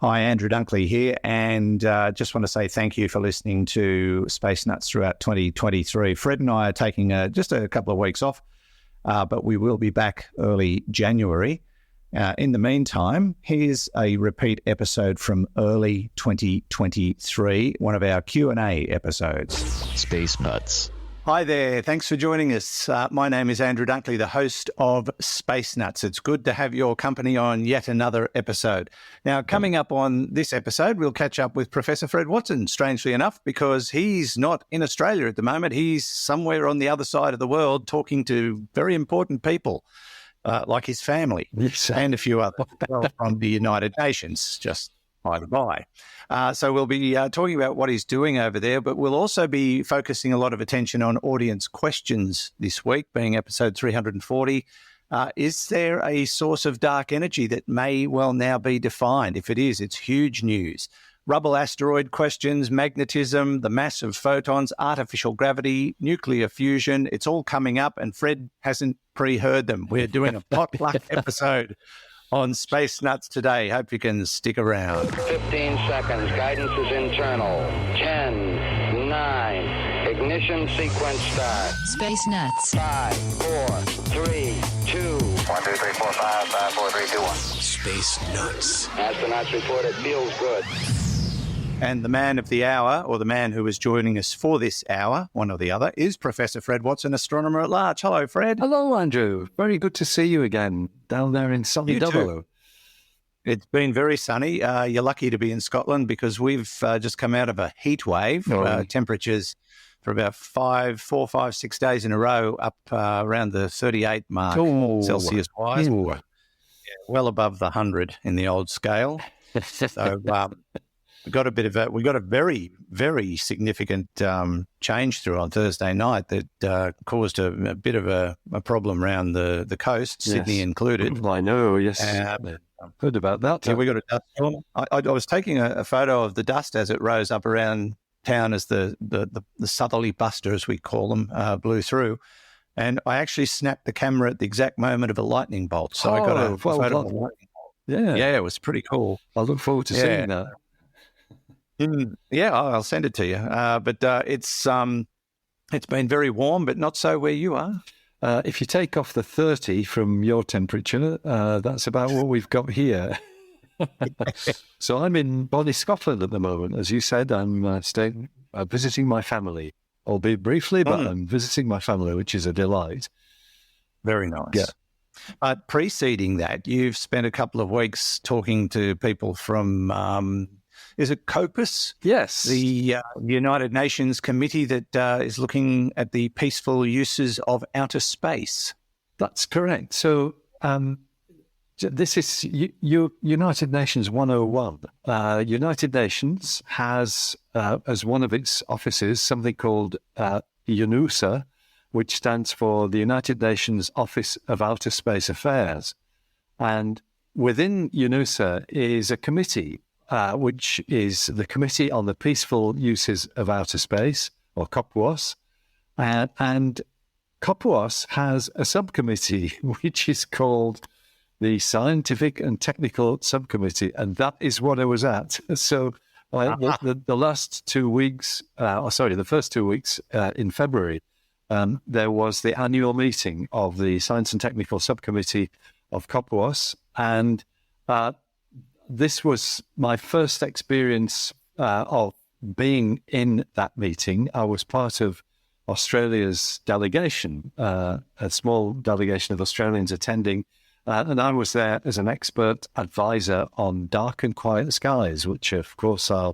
Hi, Andrew Dunkley here, and just want to say thank you for listening to Space Nuts throughout 2023. Fred and I are taking just a couple of weeks off, but we will be back early January. In the meantime, here's a repeat episode from early 2023, one of our Q&A episodes. Space Nuts. Hi there. Thanks for joining us. My name is Andrew Dunkley, the host of Space Nuts. It's good to have your company on yet another episode. Now, coming up on this episode, we'll catch up with Professor Fred Watson, strangely enough, because he's not in Australia at the moment. He's somewhere on the other side of the world talking to very important people, like his family, yes, and a few others from the United Nations, just by the by. So we'll be talking about what he's doing over there, but we'll also be focusing a lot of attention on audience questions this week, being episode 340. Is there a source of dark energy that may well now be defined? If it is, it's huge news. Rubble asteroid questions, magnetism, the mass of photons, artificial gravity, nuclear fusion, it's all coming up, and Fred hasn't pre-heard them. We're doing a potluck episode on Space Nuts today. Hope you can stick around. 15 seconds. Guidance is internal. 10, 9. Ignition sequence start. Space Nuts. 5, 4, 3, 2. 1, 2, 3, 4, 5, 5, 4, 3, 2, 1. Space Nuts. Astronauts report it feels good. And the man of the hour, or the man who is joining us for this hour, one or the other, is Professor Fred Watson, astronomer at large. Hello, Fred. Hello, Andrew. Very good to see you again down there in sunny Dublin. It's been very sunny. You're lucky to be in Scotland because we've just come out of a heat wave. Temperatures for about 4, 5, 6 days in a row up around the 38 mark Celsius-wise. Yeah, well above the 100 in the old scale. So we got a very, very significant change through on Thursday night that caused a bit of a problem around the coast, yes. Sydney included. I know, yes. I've heard about that. Yeah, we got a dust storm. I was taking a photo of the dust as it rose up around town as the southerly buster, as we call them, blew through. And I actually snapped the camera at the exact moment of a lightning bolt. So I got a photo of a lightning bolt. Yeah, it was pretty cool. I look forward to seeing that. Yeah, I'll send it to you. But it's been very warm, but not so where you are. If you take off the 30 from your temperature, that's about what we've got here. So I'm in Bonnie, Scotland at the moment. As you said, I'm visiting my family, albeit briefly, but I'm visiting my family, which is a delight. Very nice. Yeah. But preceding that, you've spent a couple of weeks talking to people from... is it COPUS? Yes. The United Nations committee that is looking at the peaceful uses of outer space. That's correct. So this is United Nations 101. United Nations has, as one of its offices, something called UNUSA, which stands for the United Nations Office of Outer Space Affairs. And within UNUSA is a committee, which is the Committee on the Peaceful Uses of Outer Space, or COPUOS. And COPUOS has a subcommittee, which is called the Scientific and Technical Subcommittee, and that is what I was at. So the last 2 weeks, the first 2 weeks in February, there was the annual meeting of the Science and Technical Subcommittee of COPUOS, and this was my first experience of being in that meeting. I was part of Australia's delegation, a small delegation of Australians attending, and I was there as an expert advisor on dark and quiet skies, which of course are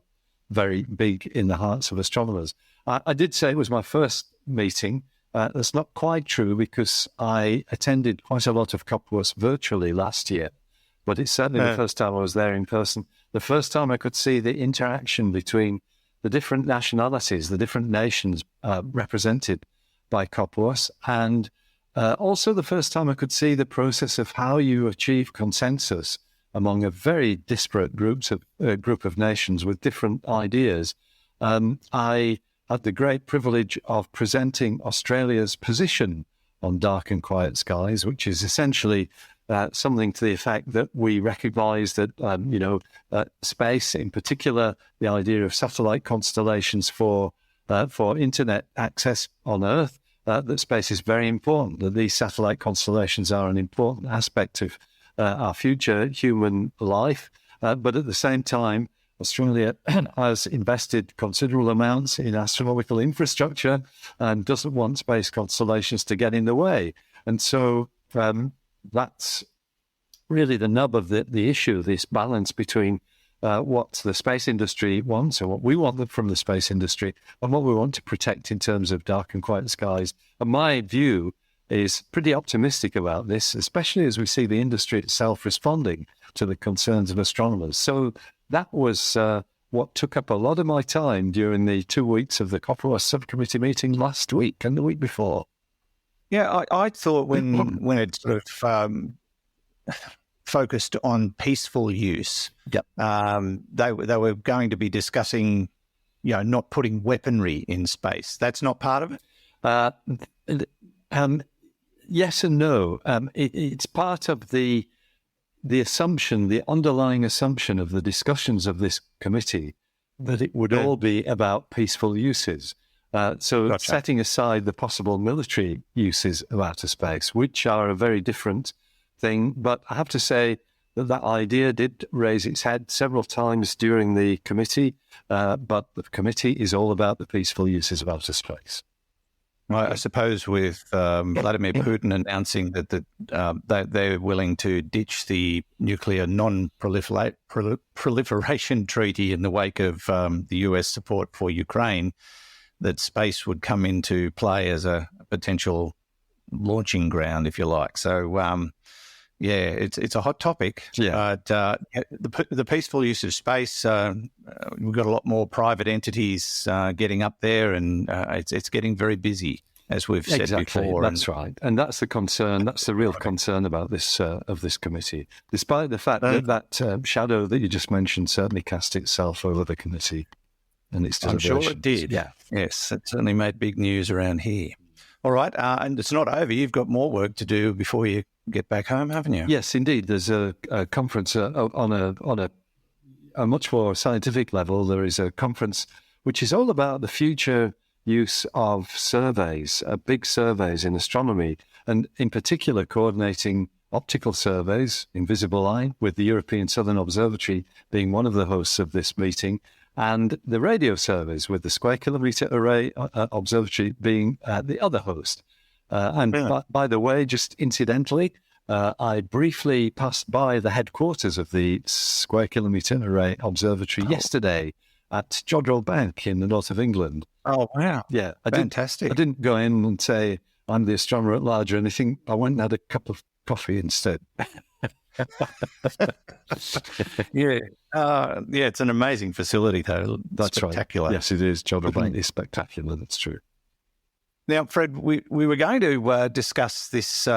very big in the hearts of astronomers. I did say it was my first meeting. That's not quite true because I attended quite a lot of COPUOS virtually last year. But it's certainly the first time I was there in person. The first time I could see the interaction between the different nationalities, the different nations represented by COPUOS, and also the first time I could see the process of how you achieve consensus among a very disparate group of nations with different ideas. I had the great privilege of presenting Australia's position on dark and quiet skies, which is essentially something to the effect that we recognize that, space, in particular, the idea of satellite constellations for internet access on Earth, that space is very important, that these satellite constellations are an important aspect of our future human life. But at the same time, Australia has invested considerable amounts in astronomical infrastructure and doesn't want space constellations to get in the way. And so that's really the nub of the issue, this balance between what the space industry wants and what we want from the space industry and what we want to protect in terms of dark and quiet skies. And my view is pretty optimistic about this, especially as we see the industry itself responding to the concerns of astronomers. So that was what took up a lot of my time during the 2 weeks of the Copperworth subcommittee meeting last week and the week before. Yeah, I thought when it sort of focused on peaceful use, Yep. they were going to be discussing, not putting weaponry in space. That's not part of it? Yes and no. It's part of the assumption, the underlying assumption of the discussions of this committee that it would all be about peaceful uses. So Gotcha. setting aside the possible military uses of outer space, which are a very different thing. But I have to say that idea did raise its head several times during the committee, but the committee is all about the peaceful uses of outer space. I suppose with Vladimir Putin announcing that they're willing to ditch the nuclear non-proliferation treaty in the wake of the US support for Ukraine, that space would come into play as a potential launching ground, if you like. So, it's a hot topic. Yeah. But the peaceful use of space, we've got a lot more private entities getting up there, and it's getting very busy, as we've said before. That's right, and that's the concern. That's the real concern about this of this committee. Despite the fact that shadow that you just mentioned certainly cast itself over the committee and its deliberations. I'm sure it did. Yeah. Yes, it certainly made big news around here. All right, and it's not over. You've got more work to do before you get back home, haven't you? Yes, indeed. There's a conference on a much more scientific level. There is a conference which is all about the future use of surveys, big surveys in astronomy, and in particular coordinating optical surveys, invisible line, with the European Southern Observatory being one of the hosts of this meeting, and the radio surveys with the Square Kilometre Array Observatory being the other host. By the way, just incidentally, I briefly passed by the headquarters of the Square Kilometre Array Observatory yesterday at Jodrell Bank in the north of England. Oh, wow. Yeah. Fantastic. I didn't go in and say I'm the astronomer at large or anything. I went and had a cup of coffee instead. Yeah. It's an amazing facility, though. That's spectacular. Right. Yes, it is. Jodrell Bank is spectacular. That's true. Now, Fred, we were going to discuss this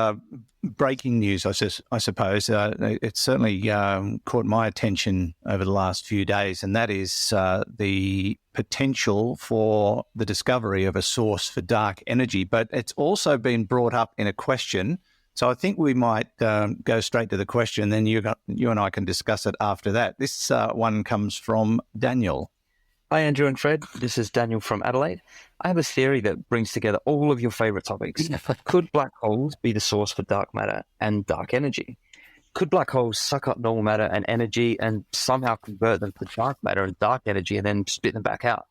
breaking news, I suppose. It certainly caught my attention over the last few days, and that is the potential for the discovery of a source for dark energy. But it's also been brought up in a question. So I think we might go straight to the question, then you and I can discuss it after that. This one comes from Daniel. Hi, Andrew and Fred. This is Daniel from Adelaide. I have a theory that brings together all of your favourite topics. Could black holes be the source for dark matter and dark energy? Could black holes suck up normal matter and energy and somehow convert them to dark matter and dark energy and then spit them back out?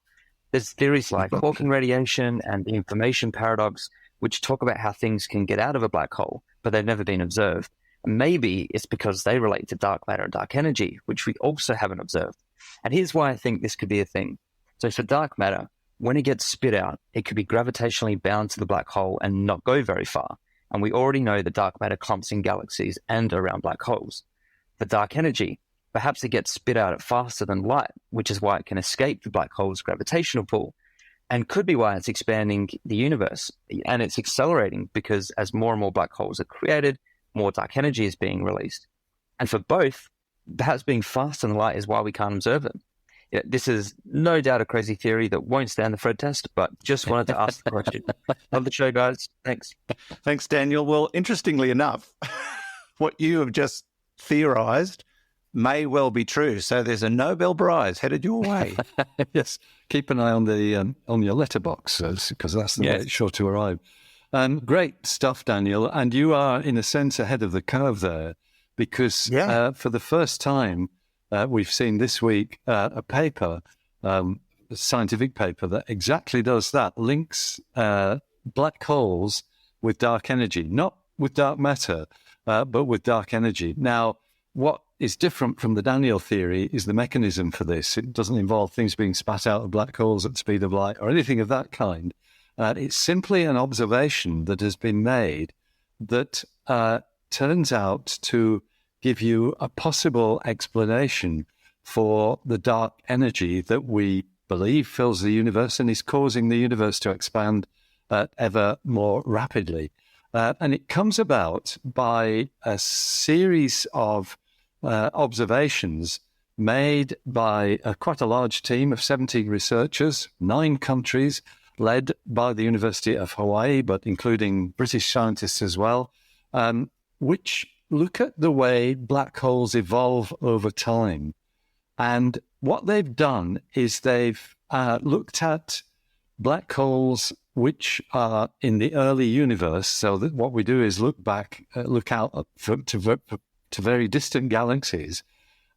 There's theories like Hawking radiation and the information paradox, which talk about how things can get out of a black hole, but they've never been observed. And maybe it's because they relate to dark matter and dark energy, which we also haven't observed. And here's why I think this could be a thing. So for dark matter, when it gets spit out, it could be gravitationally bound to the black hole and not go very far. And we already know that dark matter clumps in galaxies and around black holes. For dark energy, perhaps it gets spit out faster than light, which is why it can escape the black hole's gravitational pull, and could be why it's expanding the universe. And it's accelerating because as more and more black holes are created, more dark energy is being released. And for both, perhaps being faster than light is why we can't observe them. Yeah, this is no doubt a crazy theory that won't stand the Fred test, but just wanted to ask the question. Love the show, guys. Thanks. Thanks, Daniel. Well, interestingly enough, what you have just theorized may well be true. So there's a Nobel Prize headed your way. Yes, keep an eye on your letterbox because that's the way it's sure to arrive. Great stuff, Daniel. And you are, in a sense, ahead of the curve there because for the first time, we've seen this week a paper, a scientific paper that exactly does that, links black holes with dark energy, not with dark matter, but with dark energy. Now, what is different from the Daniel theory is the mechanism for this. It doesn't involve things being spat out of black holes at the speed of light or anything of that kind. It's simply an observation that has been made that turns out to give you a possible explanation for the dark energy that we believe fills the universe and is causing the universe to expand ever more rapidly. And it comes about by a series of observations made by quite a large team of 17 researchers, 9 countries, led by the University of Hawaii, but including British scientists as well, which look at the way black holes evolve over time. And what they've done is they've looked at black holes which are in the early universe. So that what we do is look out to very distant galaxies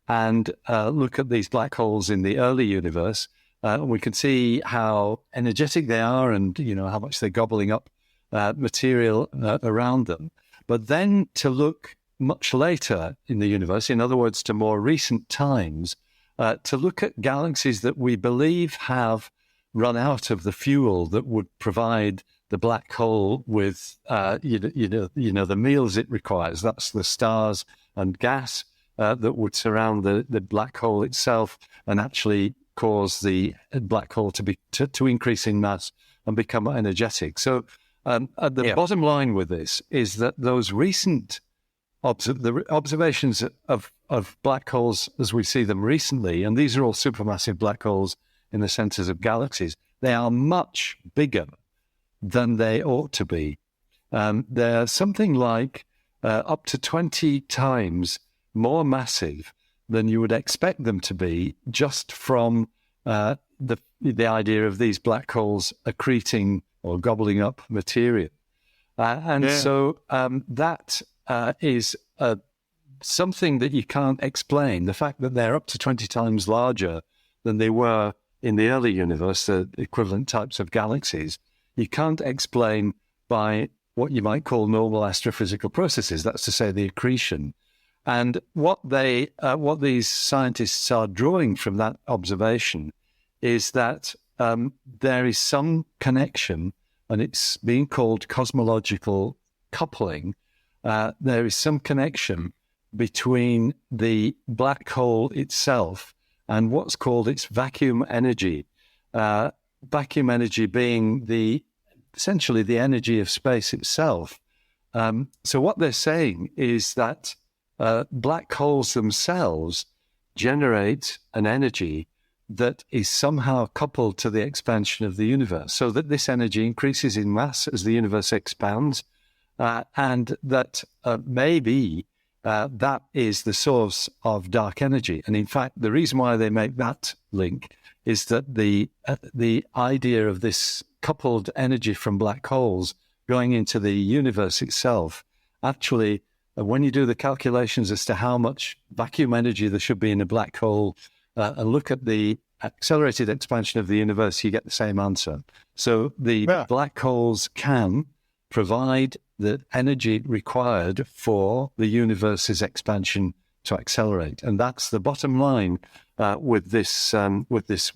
and look at these black holes in the early universe. We can see how energetic they are and, how much they're gobbling up material around them. But then to look much later in the universe, in other words, to more recent times, to look at galaxies that we believe have run out of the fuel that would provide the black hole with, the meals it requires. That's the stars and gas that would surround the black hole itself and actually cause the black hole to increase in mass and become energetic. So the bottom line with this is that those recent the observations of black holes as we see them recently, and these are all supermassive black holes in the centers of galaxies, they are much bigger than they ought to be. They're something like up to 20 times more massive than you would expect them to be just from the idea of these black holes accreting or gobbling up material. So that is something that you can't explain. The fact that they're up to 20 times larger than they were in the early universe, the equivalent types of galaxies, you can't explain by what you might call normal astrophysical processes. That's to say, the accretion. And what these scientists are drawing from that observation is that there is some connection, and it's being called cosmological coupling. There is some connection between the black hole itself and what's called its vacuum energy. Vacuum energy being essentially the energy of space itself. So what they're saying is that black holes themselves generate an energy that is somehow coupled to the expansion of the universe, so that this energy increases in mass as the universe expands, and that maybe that is the source of dark energy. And in fact, the reason why they make that link is that the idea of this coupled energy from black holes going into the universe itself, actually, when you do the calculations as to how much vacuum energy there should be in a black hole and look at the accelerated expansion of the universe, you get the same answer. So the black holes can provide the energy required for the universe's expansion to accelerate. And that's the bottom line with this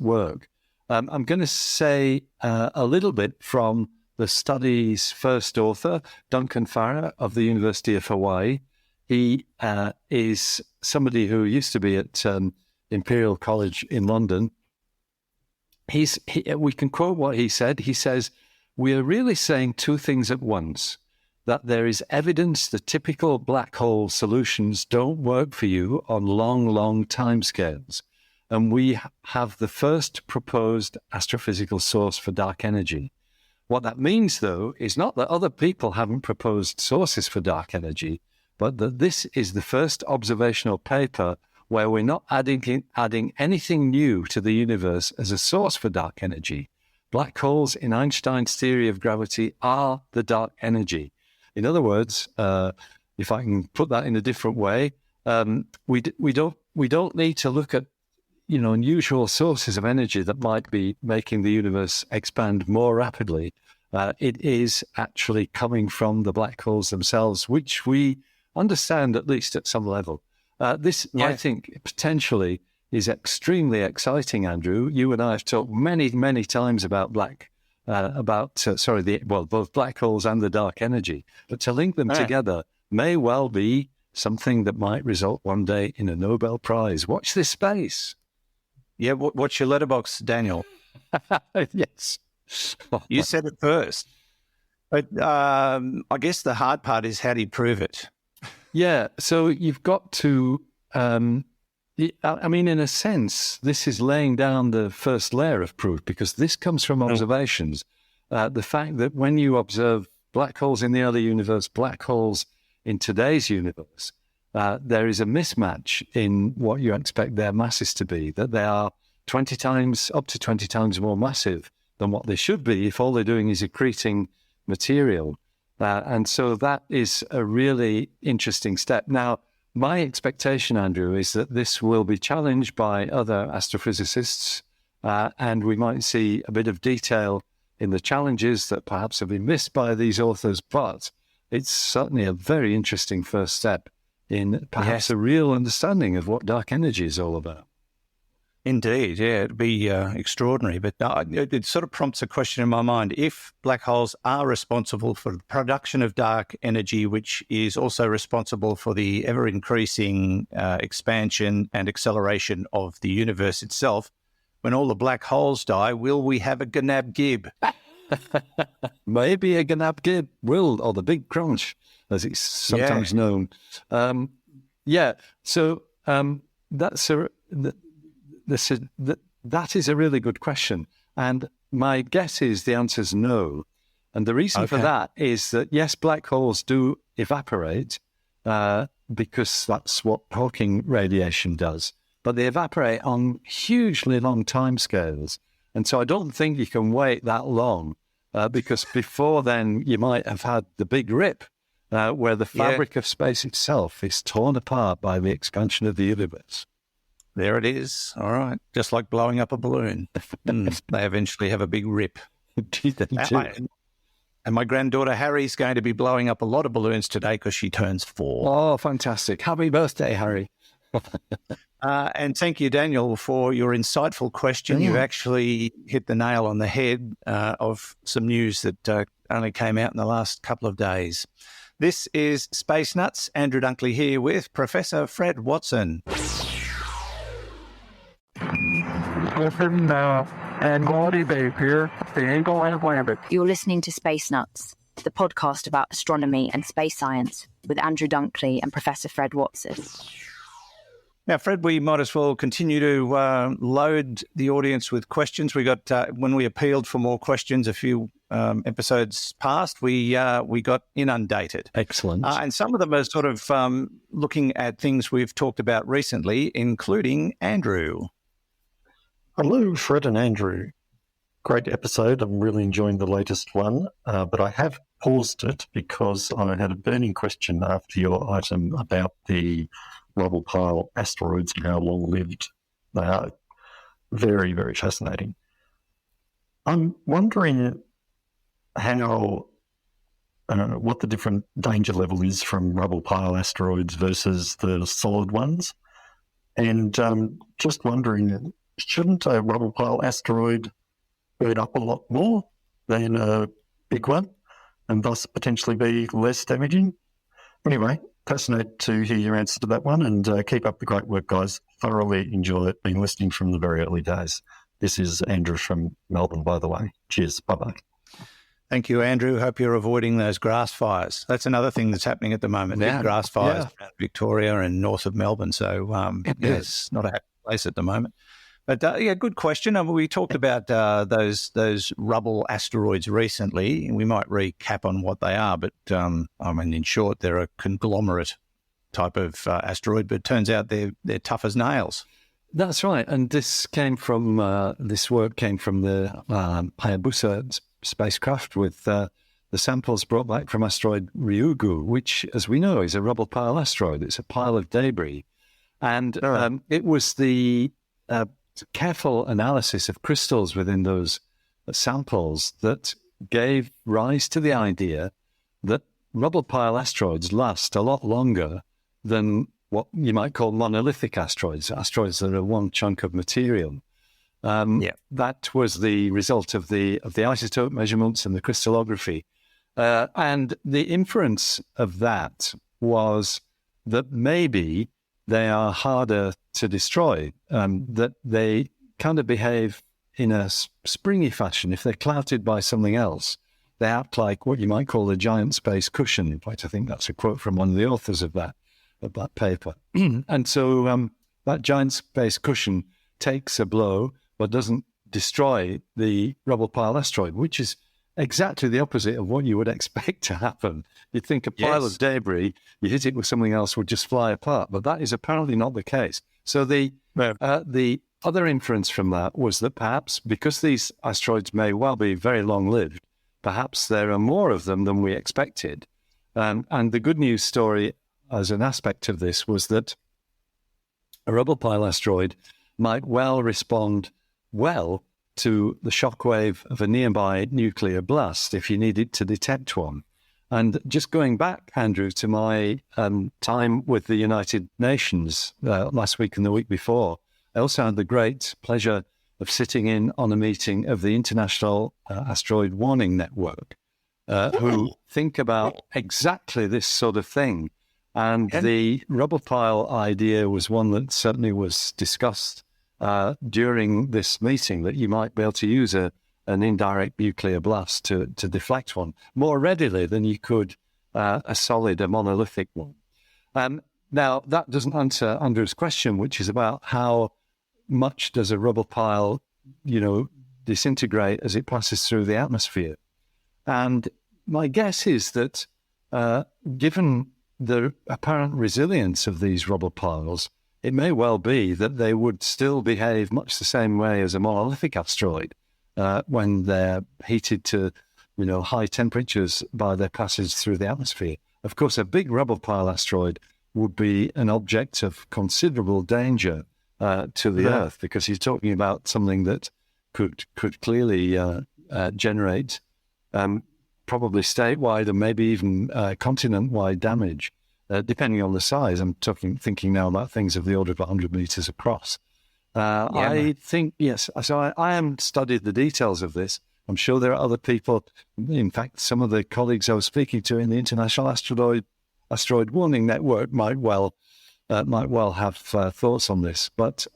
work. I'm going to say a little bit from the study's first author, Duncan Farrar of the University of Hawaii. He is somebody who used to be at Imperial College in London. We can quote what he said. He says, "We are really saying two things at once, that there is evidence the typical black hole solutions don't work for you on long timescales. And we have the first proposed astrophysical source for dark energy. What that means, though, is not that other people haven't proposed sources for dark energy, but that this is the first observational paper where we're not adding anything new to the universe as a source for dark energy. Black holes in Einstein's theory of gravity are the dark energy. In other words, if I can put that in a different way, we don't need to look at unusual sources of energy that might be making the universe expand more rapidly. It is actually coming from the black holes themselves, which we understand at least at some level. I think, potentially is extremely exciting, Andrew. You and I have talked many, many times about both black holes and the dark energy. But to link them together may well be something that might result one day in a Nobel Prize. Watch this space. Yeah, what's your letterbox, Daniel? Yes. You said it first. But I guess the hard part is, how do you prove it? Yeah, so you've got to, in a sense, this is laying down the first layer of proof, because this comes from observations. The fact that when you observe black holes in the early universe, black holes in today's universe, there is a mismatch in what you expect their masses to be, that they are up to 20 times more massive than what they should be if all they're doing is accreting material. And so that is a really interesting step. Now, my expectation, Andrew, is that this will be challenged by other astrophysicists, and we might see a bit of detail in the challenges that perhaps have been missed by these authors, but it's certainly a very interesting first step in perhaps a real understanding of what dark energy is all about. Indeed, yeah, it'd be extraordinary. But it sort of prompts a question in my mind. If black holes are responsible for the production of dark energy, which is also responsible for the ever-increasing expansion and acceleration of the universe itself, when all the black holes die, will we have a Gnab Gib? Maybe a Gnab Gib will, or the Big Crunch, as it's sometimes known. That is a really good question. And my guess is the answer is no. And the reason for that is that, yes, black holes do evaporate because that's what Hawking radiation does. But they evaporate on hugely long timescales. And so I don't think you can wait that long because before then you might have had the big rip where the fabric of space itself is torn apart by the expansion of the universe. There it is. All right. Just like blowing up a balloon. They eventually have a big rip. And my granddaughter Harry's going to be blowing up a lot of balloons today because she turns 4. Oh, fantastic. Happy birthday, Harry. And thank you, Daniel, for your insightful question. You've actually hit the nail on the head of some news that only came out in the last couple of days. This is Space Nuts. Andrew Dunkley here with Professor Fred Watson. Listen now, and Gordy Base here, the Eagle and Atlantic. You're listening to Space Nuts, the podcast about astronomy and space science with Andrew Dunkley and Professor Fred Watson. Now, Fred, we might as well continue to load the audience with questions. We got when we appealed for more questions a few episodes past, we got inundated. Excellent. And some of them are sort of looking at things we've talked about recently, including Andrew. Hello, Fred and Andrew. Great episode. I'm really enjoying the latest one, but I have paused it because I had a burning question after your item about the rubble pile asteroids and how long-lived they are. Very, very fascinating. I'm wondering what the different danger level is from rubble pile asteroids versus the solid ones. And just wondering, shouldn't a rubble pile asteroid burn up a lot more than a big one and thus potentially be less damaging? Anyway, fascinated to hear your answer to that one, and keep up the great work, guys. Thoroughly enjoy it. Been listening from the very early days. This is Andrew from Melbourne, by the way. Cheers. Bye-bye. Thank you, Andrew. Hope you're avoiding those grass fires. That's another thing that's happening at the moment. Big grass fires around Victoria and north of Melbourne. So, it's not a happy place at the moment. But, good question. We talked about those rubble asteroids recently. We might recap on what they are. But, in short, they're a conglomerate type of asteroid, but it turns out they're tough as nails. That's right. And this work came from the Hayabusa spacecraft with the samples brought back from asteroid Ryugu, which, as we know, is a rubble pile asteroid. It's a pile of debris. And it was the careful analysis of crystals within those samples that gave rise to the idea that rubble pile asteroids last a lot longer than what you might call monolithic asteroids that are one chunk of material. That was the result of the isotope measurements and the crystallography. And the inference of that was that maybe they are harder to destroy, that they kind of behave in a springy fashion. If they're clouted by something else, they act like what you might call a giant space cushion. In fact, I think that's a quote from one of the authors of that paper. And so that giant space cushion takes a blow but doesn't destroy the rubble pile asteroid, which is exactly the opposite of what you would expect to happen. You'd think a pile of debris, you hit it with something else, would just fly apart, but that is apparently not the case. So the other inference from that was that perhaps because these asteroids may well be very long-lived, perhaps there are more of them than we expected. And the good news story as an aspect of this was that a rubble pile asteroid might well respond well to the shockwave of a nearby nuclear blast if you needed to detect one. And just going back, Andrew, to my time with the United Nations last week and the week before, I also had the great pleasure of sitting in on a meeting of the International Asteroid Warning Network, who think about exactly this sort of thing. And the rubble pile idea was one that certainly was discussed during this meeting, that you might be able to use an indirect nuclear blast to deflect one more readily than you could a monolithic one. Now, that doesn't answer Andrew's question, which is about how much does a rubble pile, disintegrate as it passes through the atmosphere. And my guess is that given the apparent resilience of these rubble piles, it may well be that they would still behave much the same way as a monolithic asteroid when they're heated to, high temperatures by their passage through the atmosphere. Of course, a big rubble pile asteroid would be an object of considerable danger to the Earth, because you're talking about something that could clearly generate probably statewide and maybe even continent-wide damage. Depending on the size. I'm thinking now about things of the order of 100 meters across. I think, yes. So I haven't studied the details of this. I'm sure there are other people. In fact, some of the colleagues I was speaking to in the International Asteroid Warning Network might well have thoughts on this. But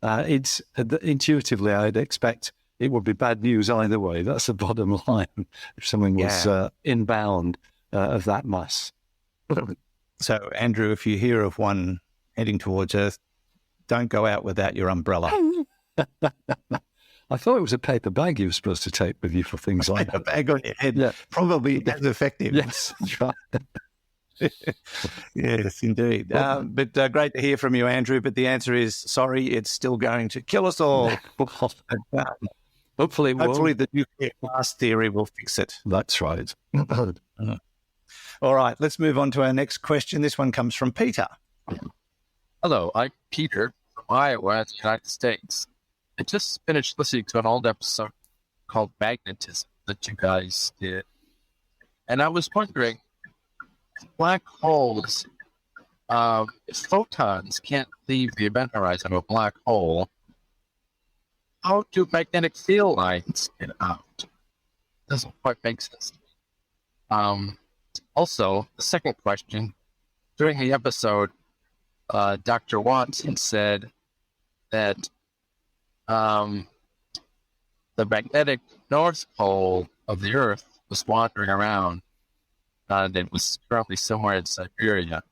it's intuitively, I'd expect it would be bad news either way. That's the bottom line if something was inbound of that mass. So, Andrew, if you hear of one heading towards Earth, don't go out without your umbrella. I thought it was a paper bag you were supposed to take with you for things like that. A bag on your head, probably as effective. Yes, that's right. Yes, indeed. But great to hear from you, Andrew. But the answer is, sorry, it's still going to kill us all. Hopefully the nuclear blast theory will fix it. That's right. All right, let's move on to our next question. This one comes from Peter. Hello, I'm Peter from Iowa, United States. I just finished listening to an old episode called Magnetism that you guys did. And I was wondering, black holes, if photons can't leave the event horizon of a black hole, how do magnetic field lines get out? Doesn't quite make sense to me. Also, the second question, during the episode, Dr. Watson said that the magnetic north pole of the Earth was wandering around, and it was currently somewhere in Siberia.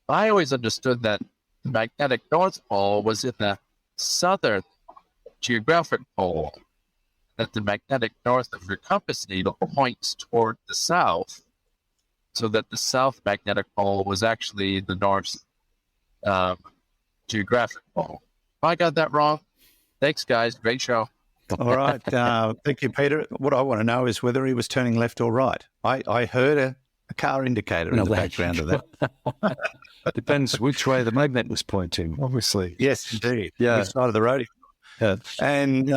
I always understood that the magnetic north pole was in the southern geographic pole, that the magnetic north of your compass needle points toward the south. so that the south magnetic pole was actually the North's geographic pole. If I got that wrong, thanks, guys. Great show. All right. Thank you, Peter. What I want to know is whether he was turning left or right. I heard a car indicator in the background of that. Depends which way the magnet was pointing, obviously. Yes, indeed. Yeah. Which side of the road. Yeah. And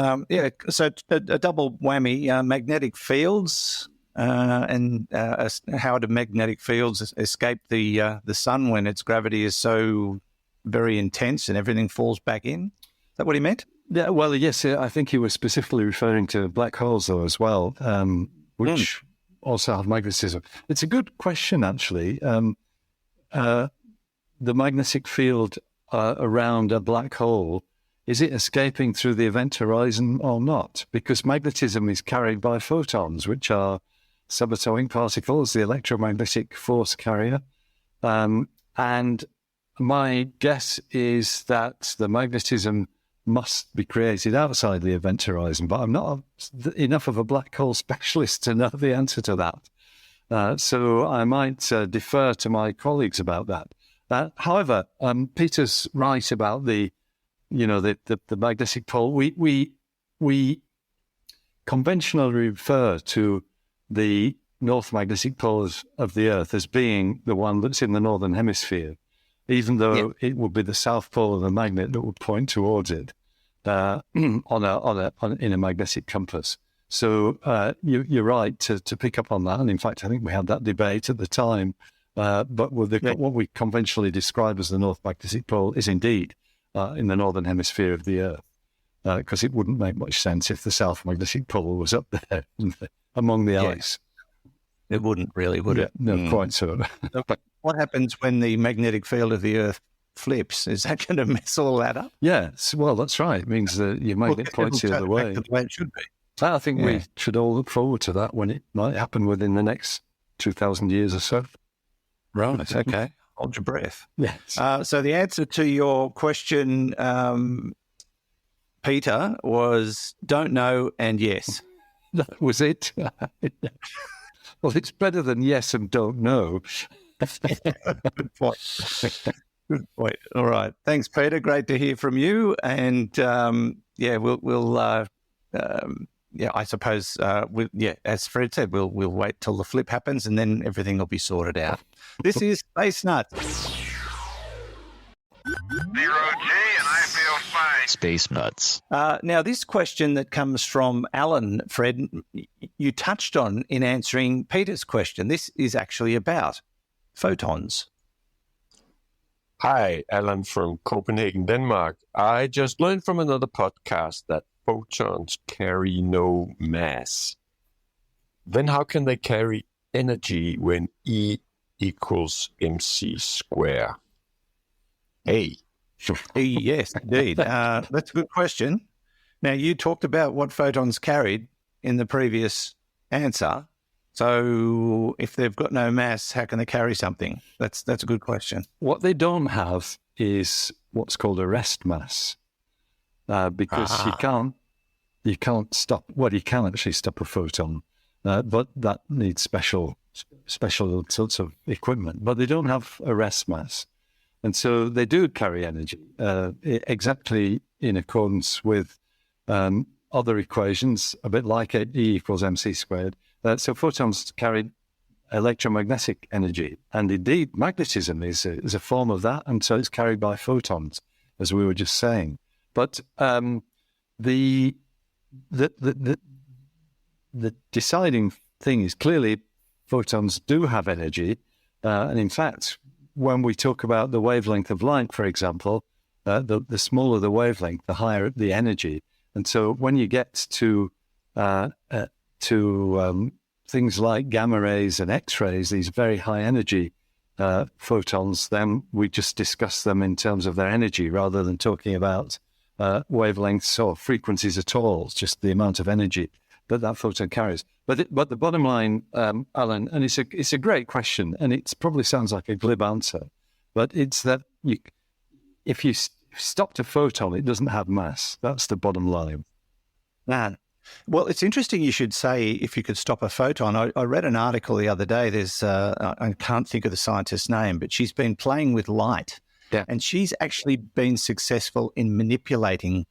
so a double whammy, magnetic fields and how do magnetic fields escape the sun when its gravity is so very intense and everything falls back in? Is that what he meant? Yeah, well, yes, I think he was specifically referring to black holes, though, as well, which also have magnetism. It's a good question, actually. The magnetic field around a black hole, is it escaping through the event horizon or not? Because magnetism is carried by photons, which are subatomic particles, the electromagnetic force carrier. And my guess is that the magnetism must be created outside the event horizon, but I'm not enough of a black hole specialist to know the answer to that. So I might defer to my colleagues about that. However, Peter's right about the magnetic pole. We conventionally refer to the north magnetic pole of the Earth as being the one that's in the northern hemisphere, even though it would be the south pole of the magnet that would point towards it in a magnetic compass. So you're right to pick up on that. And in fact, I think we had that debate at the time. But what we conventionally describe as the north magnetic pole is indeed in the northern hemisphere of the Earth, because it wouldn't make much sense if the south magnetic pole was up there among the ice. It wouldn't really, would it? No, quite so. What happens when the magnetic field of the Earth flips? Is that going to mess all that up? Yes, well, that's right. It means that your magnet points the other way. The way it should be. I think we should all look forward to that when it might happen within the next 2,000 years or so. Right, okay. Hold your breath. Yes. So the answer to your question, Peter, was don't know and yes. That was it. Well, it's better than yes and don't know. Good point. Good point. All right. Thanks, Peter. Great to hear from you. And we'll I suppose, as Fred said, we'll wait till the flip happens and then everything will be sorted out. This is Space Nuts. 0G, and I feel fine. Space Nuts. Now, this question that comes from Alan, Fred, you touched on in answering Peter's question. This is actually about photons. Hi, Alan from Copenhagen, Denmark. I just learned from another podcast that photons carry no mass. Then how can they carry energy when E equals mc square? Hey. Yes, indeed. That's a good question. Now, you talked about what photons carried in the previous answer. So if they've got no mass, how can they carry something? That's a good question. What they don't have is what's called a rest mass, because you can't stop. Well, you can actually stop a photon, but that needs special sorts of equipment. But they don't have a rest mass, and so they do carry energy exactly in accordance with other equations, a bit like E equals mc squared. So photons carry electromagnetic energy, and indeed magnetism is a form of that, and so it's carried by photons, as we were just saying. But the deciding thing is clearly photons do have energy, and in fact, when we talk about the wavelength of light, for example, the smaller the wavelength, the higher the energy, and so when you get to things like gamma rays and X-rays, these very high energy photons, then we just discuss them in terms of their energy rather than talking about wavelengths or frequencies at all. It's just the amount of energy that photon carries. But the bottom line, Alan, and it's a great question, and it probably sounds like a glib answer, but it's that if you stopped a photon, it doesn't have mass. That's the bottom line. Man. Well, it's interesting you should say if you could stop a photon. I read an article the other day. There's I can't think of the scientist's name, but she's been playing with light, and she's actually been successful in manipulating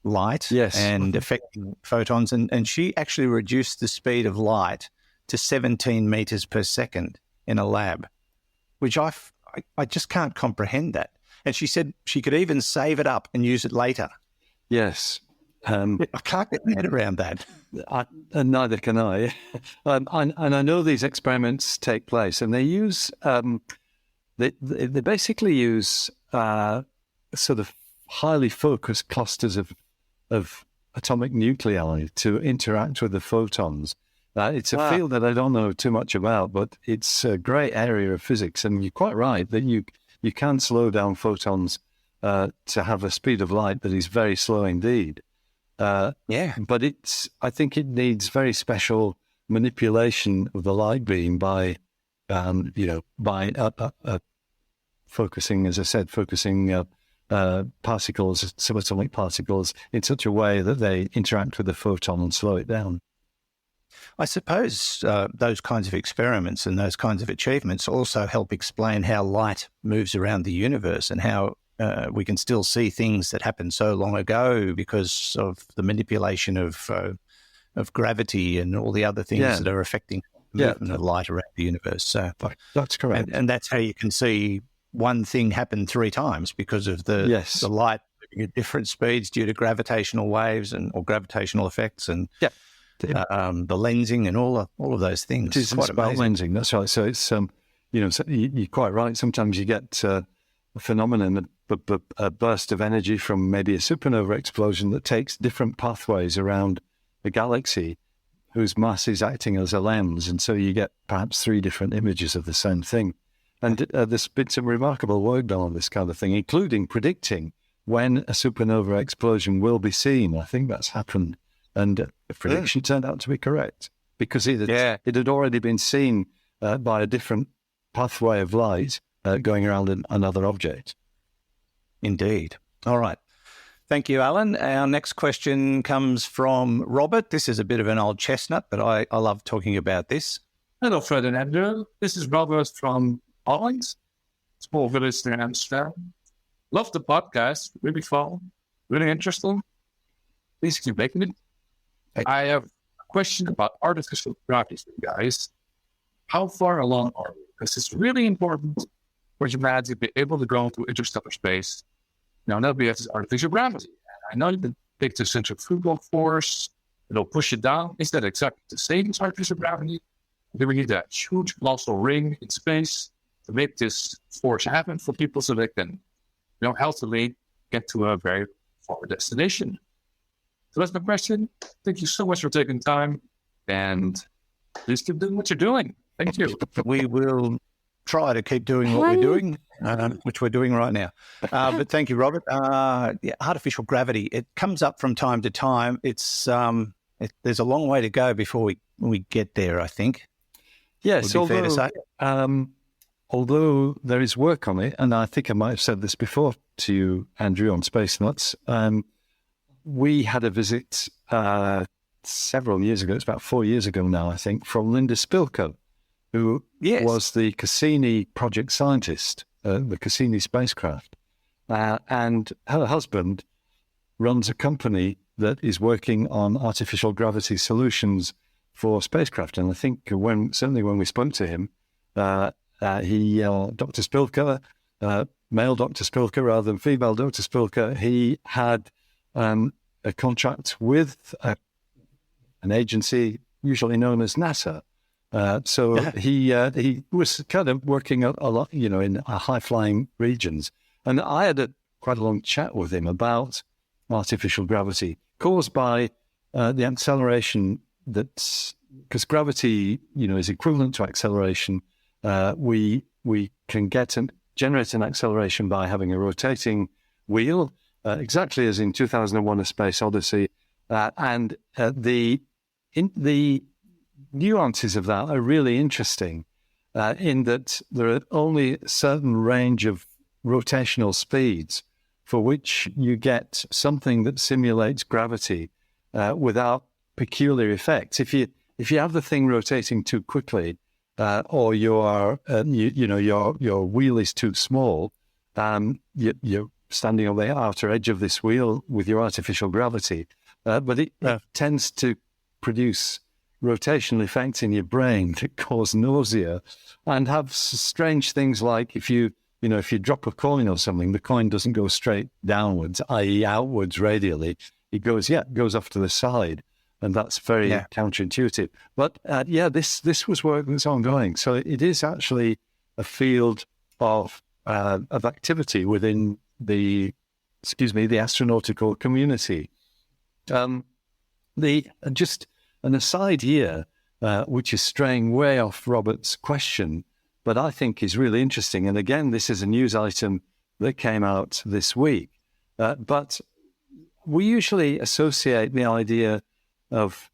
light and affecting photons, and she actually reduced the speed of light to 17 meters per second in a lab, which I just can't comprehend that. And she said she could even save it up and use it later. Yes. I can't get my head around that. And neither can I. And I know these experiments take place, and they use they basically use sort of highly focused clusters of atomic nuclei to interact with the photons. It's a field that I don't know too much about, but it's a great area of physics. And you're quite right that you can slow down photons to have a speed of light that is very slow indeed. But I think it needs very special manipulation of the light beam by focusing, as I said, particles, subatomic particles, in such a way that they interact with the photon and slow it down. I suppose those kinds of experiments and those kinds of achievements also help explain how light moves around the universe and how we can still see things that happened so long ago because of the manipulation of gravity and all the other things that are affecting the movement of light around the universe. So that's correct. And that's how you can see one thing happen 3 times because of the light moving at different speeds due to gravitational waves or gravitational effects and the lensing and all of those things. It is quite about lensing. That's right. So it's you're quite right. Sometimes you get a phenomenon, a burst of energy from maybe a supernova explosion that takes different pathways around a galaxy whose mass is acting as a lens, and so you get perhaps 3 different images of the same thing. And there's been some remarkable work done on this kind of thing, including predicting when a supernova explosion will be seen. I think that's happened. And the prediction turned out to be correct because it had already been seen by a different pathway of light going around another object. Indeed. All right. Thank you, Alan. Our next question comes from Robert. This is a bit of an old chestnut, but I love talking about this. Hello, Fred and Andrew. This is Robert from Holland, small village near Amsterdam. Love the podcast. Really fun. Really interesting. Please keep making it. I have a question about artificial gravity, guys. How far along are we? Because it's really important for humanity to be able to go into interstellar space. Now we have this artificial gravity. I know you can take the centrifugal force, it'll push it down. Is that exactly the same as artificial gravity? Do we need a huge colossal ring in space to make this force happen for people so they can, healthily get to a very far destination? So that's my question. Thank you so much for taking time, and please keep doing what you're doing. Thank you. We will try to keep doing what we're doing, which we're doing right now. But thank you, Robert. Artificial gravity, it comes up from time to time. It's there's a long way to go before we get there, I think. Yes, would be fair to say. Although there is work on it, and I think I might have said this before to you, Andrew, on Space Nuts. We had a visit several years ago, it's about 4 years ago now, I think, from Linda Spilko, who was the Cassini project scientist, the Cassini spacecraft. And her husband runs a company that is working on artificial gravity solutions for spacecraft. And I think certainly when we spoke to him, Dr. Spilker, male Dr. Spilker rather than female Dr. Spilker, he had a contract with an agency usually known as NASA. He was kind of working a lot, in high-flying regions. And I had quite a long chat with him about artificial gravity caused by the acceleration because gravity, is equivalent to acceleration. We can generate an acceleration by having a rotating wheel, exactly as in 2001: A Space Odyssey, and the nuances of that are really interesting in that there are only a certain range of rotational speeds for which you get something that simulates gravity without peculiar effects. If you have the thing rotating too quickly, or your wheel is too small, you're standing on the outer edge of this wheel with your artificial gravity. But it tends to produce rotational effects in your brain that cause nausea and have strange things like if you drop a coin or something, the coin doesn't go straight downwards, i.e. outwards radially. It goes off to the side. And that's very counterintuitive. But this was work that's ongoing. So it is actually a field of activity within the astronautical community. Just an aside here, which is straying way off Robert's question, but I think is really interesting. And again, this is a news item that came out this week. But we usually associate the idea of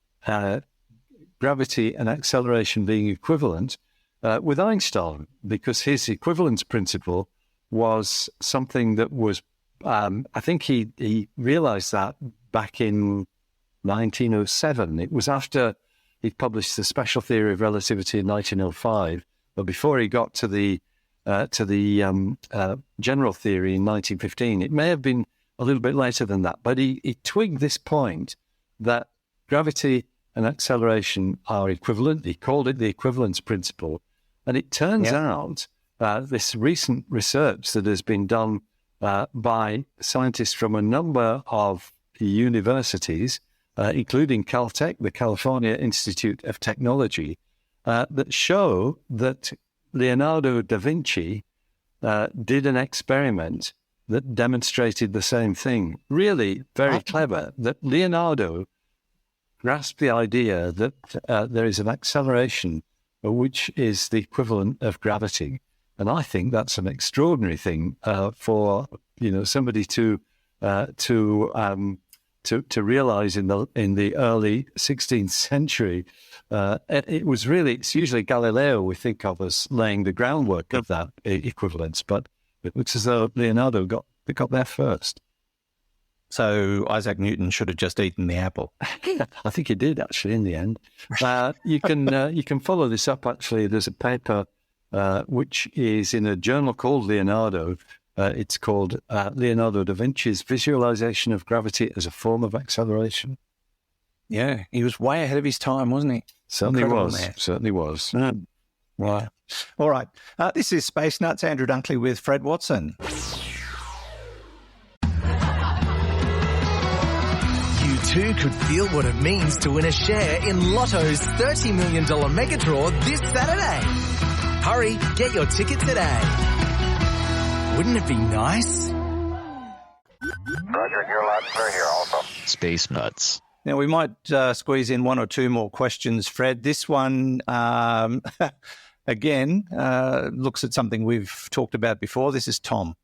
gravity and acceleration being equivalent with Einstein, because his equivalence principle was something that was, I think he realized that back in 1907. It was after he published the special theory of relativity in 1905, but before he got to the general theory in 1915. It may have been a little bit later than that, but he twigged this point that gravity and acceleration are equivalent. He called it the equivalence principle. And it turns out this recent research that has been done by scientists from a number of universities, including Caltech, the California Institute of Technology, that show that Leonardo da Vinci did an experiment that demonstrated the same thing. Really very clever, that Leonardo grasped the idea that there is an acceleration which is the equivalent of gravity. And I think that's an extraordinary thing for somebody to realize in the early 16th century. It's usually Galileo we think of as laying the groundwork of that equivalence, but it looks as though Leonardo got there first. So Isaac Newton should have just eaten the apple. I think he did, actually, in the end. You can follow this up, actually. There's a paper which is in a journal called Leonardo. It's called Leonardo da Vinci's Visualization of Gravity as a Form of Acceleration. Yeah, he was way ahead of his time, wasn't he? Certainly was. Right. All right. This is Space Nuts, Andrew Dunkley with Fred Watson. You too could feel what it means to win a share in Lotto's $30 million mega draw this Saturday. Hurry, get your ticket today. Wouldn't it be nice? Roger, you're loud and clear here also. Space Nuts. Now, we might squeeze in one or two more questions, Fred. This one, again, looks at something we've talked about before. This is Tom.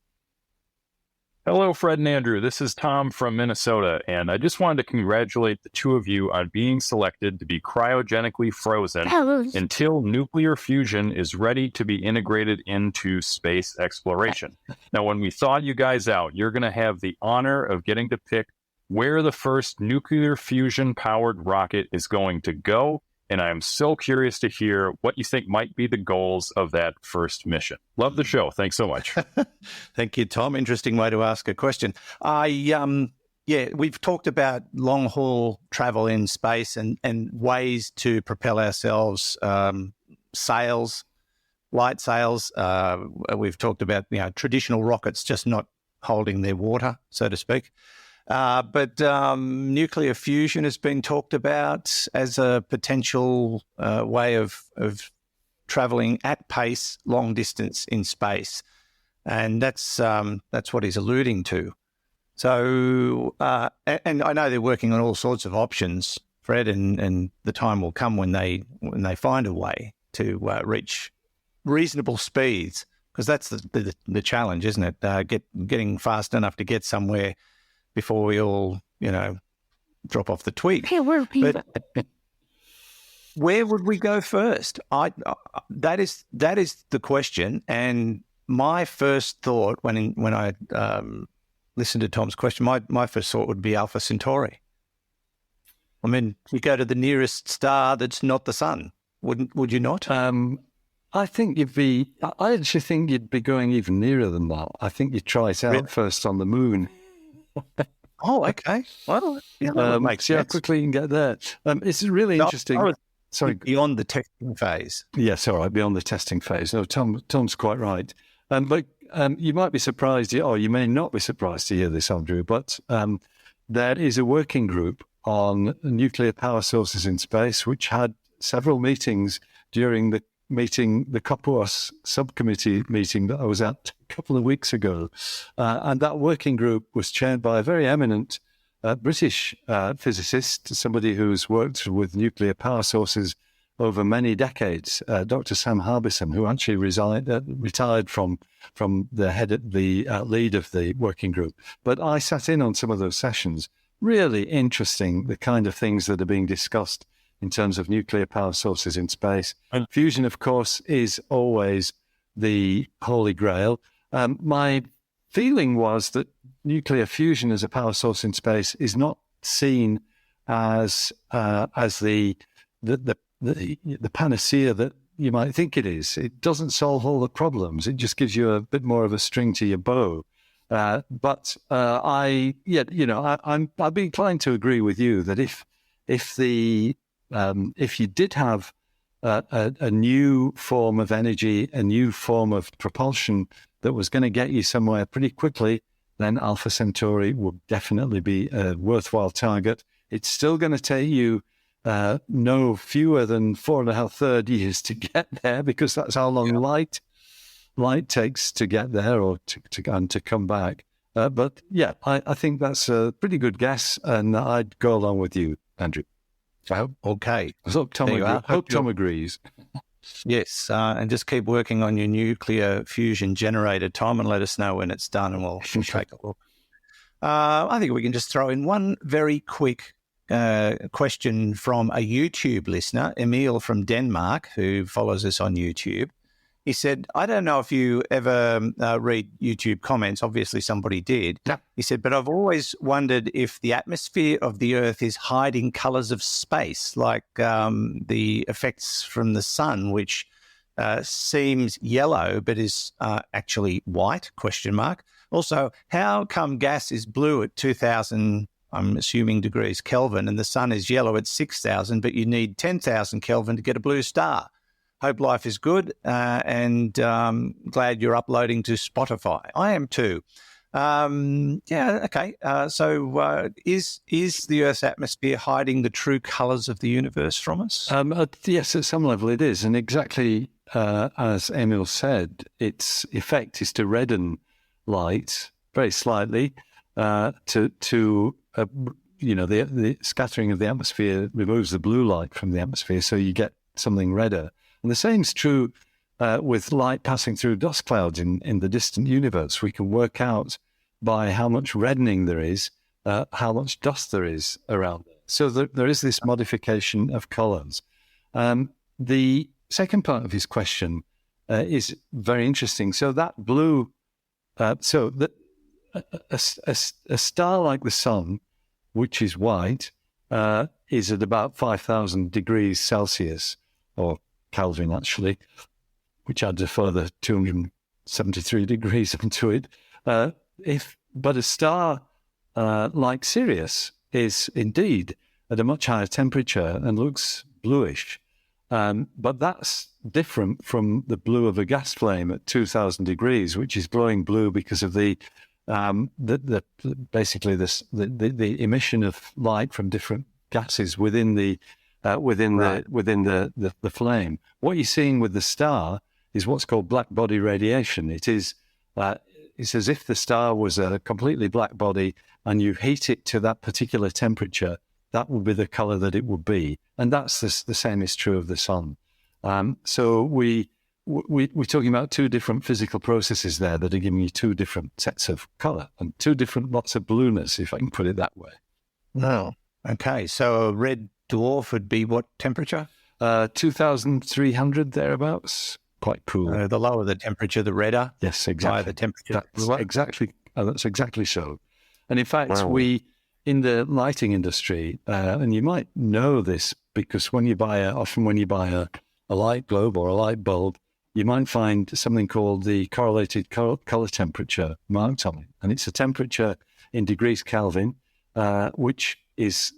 Hello, Fred and Andrew. This is Tom from Minnesota, and I just wanted to congratulate the two of you on being selected to be cryogenically frozen until nuclear fusion is ready to be integrated into space exploration. Now, when we thaw you guys out, you're going to have the honor of getting to pick where the first nuclear fusion-powered rocket is going to go, and I am so curious to hear what you think might be the goals of that first mission. Love the show. Thanks so much. Thank you, Tom. Interesting way to ask a question. We've talked about long-haul travel in space and ways to propel ourselves, sails, light sails. We've talked about traditional rockets just not holding their water, so to speak. But nuclear fusion has been talked about as a potential way of traveling at pace, long distance in space, and that's what he's alluding to. So, and I know they're working on all sorts of options, Fred, and the time will come when they find a way to reach reasonable speeds, because that's the challenge, isn't it? Getting fast enough to get somewhere before we all, drop off the twig. But where would we go first? That is the question. And my first thought when I listened to Tom's question, my first thought would be Alpha Centauri. I mean, you go to the nearest star that's not the sun, would you not? I actually think you'd be going even nearer than that. I think you'd try it out first on the moon. Oh, okay. Well, yeah, that makes see how sense. quickly you can get there. It's really interesting. Sorry, beyond the testing phase. Yes, all right, beyond the testing phase. No, Tom's quite right. But you might be surprised, or you may not be surprised to hear this, Andrew, but there is a working group on nuclear power sources in space, which had several meetings during the COPUOS subcommittee meeting that I was at a couple of weeks ago. And that working group was chaired by a very eminent British physicist, somebody who's worked with nuclear power sources over many decades, Dr. Sam Harbison, who actually retired from the lead of the working group. But I sat in on some of those sessions. Really interesting, the kind of things that are being discussed in terms of nuclear power sources in space. And fusion, of course, is always the holy grail. My feeling was that nuclear fusion as a power source in space is not seen as the panacea that you might think it is. It doesn't solve all the problems. It just gives you a bit more of a string to your bow. But I'd be inclined to agree with you that if you did have a new form of energy, a new form of propulsion that was going to get you somewhere pretty quickly, then Alpha Centauri would definitely be a worthwhile target. It's still going to take you no fewer than 4.5 years to get there, because that's how long light takes to get there or to come back. But yeah, I think that's a pretty good guess, and I'd go along with you, Andrew. Okay. I hope Tom agrees. Yes, and just keep working on your nuclear fusion generator, Tom, and let us know when it's done, and we'll take a look. I think we can just throw in one very quick question from a YouTube listener, Emil from Denmark, who follows us on YouTube. He said, I don't know if you ever read YouTube comments. Obviously, somebody did. Yeah. He said, but I've always wondered if the atmosphere of the Earth is hiding colours of space, like the effects from the sun, which seems yellow but is actually white, ? Also, how come gas is blue at 2,000, I'm assuming, degrees Kelvin, and the sun is yellow at 6,000, but you need 10,000 Kelvin to get a blue star? Hope life is good, and glad you're uploading to Spotify. I am too. Okay. So is the Earth's atmosphere hiding the true colours of the universe from us? Yes, at some level it is. And exactly as Emil said, its effect is to redden light very slightly the scattering of the atmosphere removes the blue light from the atmosphere, so you get something redder. And the same's true with light passing through dust clouds in the distant universe. We can work out by how much reddening there is, how much dust there is around it. So there is this modification of colours. The second part of his question is very interesting. So that blue, a star like the sun, which is white, is at about 5,000 degrees Celsius, or Kelvin actually, which adds a further 273 degrees onto it. But a star like Sirius is indeed at a much higher temperature and looks bluish. But that's different from the blue of a gas flame at 2,000 degrees, which is glowing blue because of the emission of light from different gases within the flame. What you're seeing with the star is what's called black body radiation. It's as if the star was a completely black body, and you heat it to that particular temperature. That would be the color that it would be, and that's the same is true of the sun. So we're talking about two different physical processes there that are giving you two different sets of color and two different lots of blueness, if I can put it that way. No. Okay, so a red dwarf would be what temperature? 2,300 thereabouts. Quite cool. The lower the temperature, the redder. Yes, exactly. Higher the temperature. That's exactly so. And in fact, we in the lighting industry, and you might know this because when you buy a light globe or a light bulb, you might find something called the correlated color temperature marked on it. And it's a temperature in degrees Kelvin, which is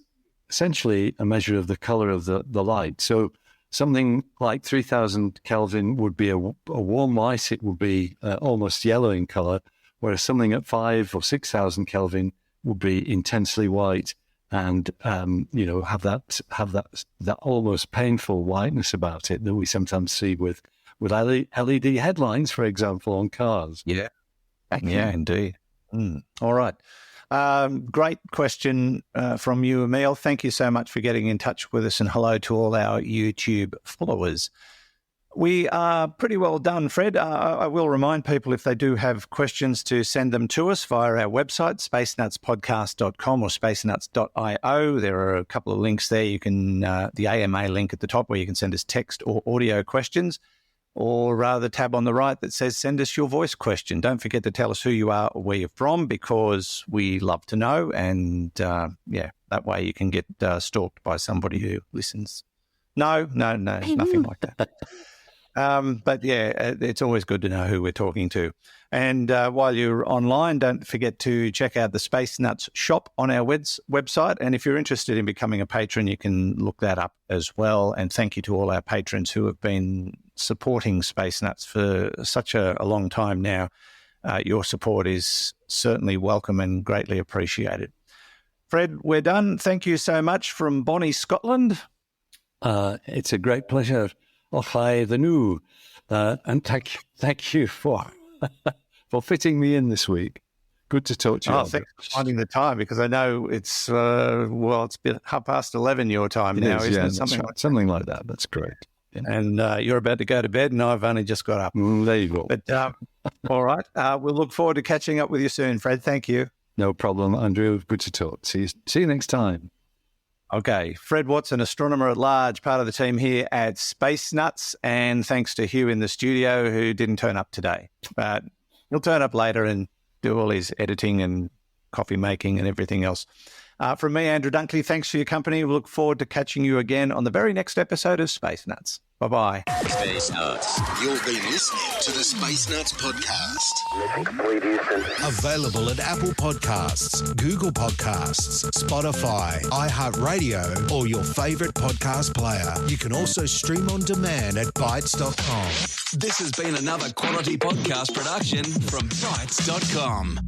essentially a measure of the color of the light. So something like 3000 Kelvin would be a warm light. It would be almost yellow in color, whereas something at 5,000 or 6,000 Kelvin would be intensely white and have that almost painful whiteness about it that we sometimes see with LED headlines, for example, on cars. Yeah, indeed. All right. Great question from you, Emil. Thank you so much for getting in touch with us, and hello to all our YouTube followers. We are pretty well done, Fred. I will remind people, if they do have questions, to send them to us via our website, spacenutspodcast.com or spacenuts.io. There are a couple of links there. You can, the AMA link at the top where you can send us text or audio questions, or rather the tab on the right that says send us your voice question. Don't forget to tell us who you are or where you're from, because we love to know. And that way you can get stalked by somebody who listens. No, nothing like that. But it's always good to know who we're talking to. And while you're online, don't forget to check out the Space Nuts shop on our website. And if you're interested in becoming a patron, you can look that up as well. And thank you to all our patrons who have been supporting Space Nuts for such a long time now. Your support is certainly welcome and greatly appreciated. Fred, we're done. Thank you so much from Bonnie, Scotland. It's a great pleasure. Oh, hi, the new, and thank you for fitting me in this week. Good to talk to you. Thanks for finding the time, because I know it's it's been 11:30 your time now, isn't it? Something like that. That's correct. Yeah. And you're about to go to bed, and I've only just got up. There you go. But all right, we'll look forward to catching up with you soon, Fred. Thank you. No problem, Andrew. Good to talk. See you next time. Okay, Fred Watson, astronomer at large, part of the team here at Space Nuts, and thanks to Hugh in the studio who didn't turn up today. But he'll turn up later and do all his editing and coffee making and everything else. From me, Andrew Dunkley, thanks for your company. We look forward to catching you again on the very next episode of Space Nuts. Bye-bye. Space Nuts. You've been listening to the Space Nuts podcast. Available at Apple Podcasts, Google Podcasts, Spotify, iHeartRadio, or your favorite podcast player. You can also stream on demand at Bytes.com. This has been another quality podcast production from Bytes.com.